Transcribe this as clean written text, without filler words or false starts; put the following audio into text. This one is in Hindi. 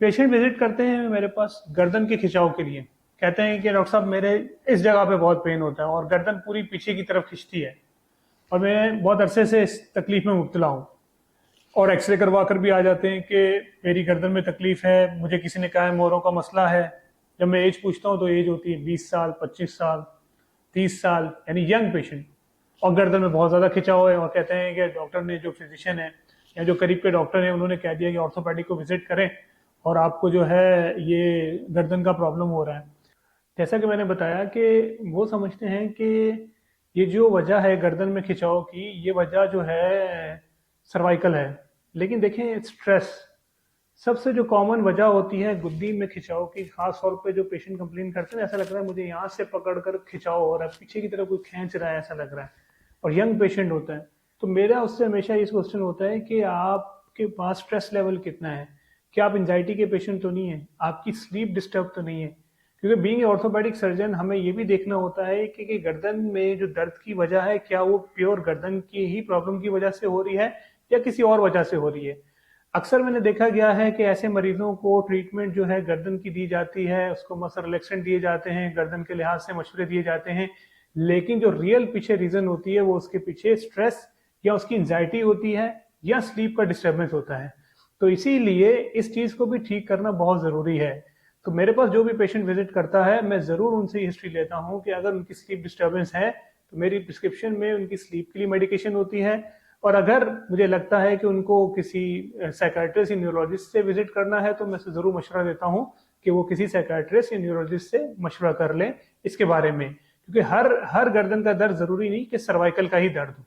पेशेंट विजिट करते हैं मेरे पास गर्दन के खिंचाव के लिए। कहते हैं कि डॉक्टर साहब मेरे इस जगह पे बहुत पेन होता है और गर्दन पूरी पीछे की तरफ खिंचती है और मैं बहुत अरसे से इस तकलीफ में मुब्तला हूँ। और एक्सरे करवा कर भी आ जाते हैं कि मेरी गर्दन में तकलीफ है, मुझे किसी ने कहा है मोरों का मसला है। जब मैं एज पूछता हूँ तो एज होती है 20 साल, 25 साल, 30 साल, यानी यंग पेशेंट। और गर्दन में बहुत ज्यादा खिंचाव है और कहते हैं कि डॉक्टर ने, जो फिजिशियन है या जो करीब के डॉक्टर हैं, उन्होंने कह दिया कि ऑर्थोपेडिक को विजिट करें और आपको जो है ये गर्दन का प्रॉब्लम हो रहा है। जैसा कि मैंने बताया कि वो समझते हैं कि ये जो वजह है गर्दन में खिंचाव की, ये वजह जो है सर्वाइकल है। लेकिन देखें, स्ट्रेस सबसे जो कॉमन वजह होती है गुद्दी में खिंचाव की, खास तौर पे जो पेशेंट कंप्लेन करते हैं ऐसा लग रहा है मुझे यहाँ से पकड़कर खिंचाव हो रहा है, पीछे की तरफ कोई खींच रहा है ऐसा लग रहा है, और यंग पेशेंट होता है। तो मेरा उससे हमेशा ये क्वेश्चन होता है कि आपके पास स्ट्रेस लेवल कितना है, क्या आप एंजाइटी के पेशेंट तो नहीं है, आपकी स्लीप डिस्टर्ब तो नहीं है। क्योंकि बीइंग ऑर्थोपेडिक सर्जन हमें ये भी देखना होता है कि गर्दन में जो दर्द की वजह है, क्या वो प्योर गर्दन की ही प्रॉब्लम की वजह से हो रही है या किसी और वजह से हो रही है। अक्सर मैंने देखा गया है कि ऐसे मरीजों को ट्रीटमेंट जो है गर्दन की दी जाती है, उसको मसल रिलैक्सेंट दिए जाते हैं, गर्दन के लिहाज से मशवरे दिए जाते हैं, लेकिन जो रियल पीछे रीजन होती है वो उसके पीछे स्ट्रेस या उसकी एंजाइटी होती है या स्लीप का डिस्टर्बेंस होता है। तो इसीलिए इस चीज को भी ठीक करना बहुत जरूरी है। तो मेरे पास जो भी पेशेंट विजिट करता है मैं जरूर उनसे हिस्ट्री लेता हूँ कि अगर उनकी स्लीप डिस्टर्बेंस है तो मेरी प्रिस्क्रिप्शन में उनकी स्लीप के लिए मेडिकेशन होती है। और अगर मुझे लगता है कि उनको किसी साइकाट्रिस्ट या न्यूरोलॉजिस्ट से विजिट करना है तो मैं जरूर मशवरा देता हूँ कि वो किसी साइकाट्रिस्ट या न्यूरोलॉजिस्ट से मशवरा कर लें इसके बारे में, क्योंकि हर हर गर्दन का दर्द जरूरी नहीं कि सर्वाइकल का ही दर्द हो।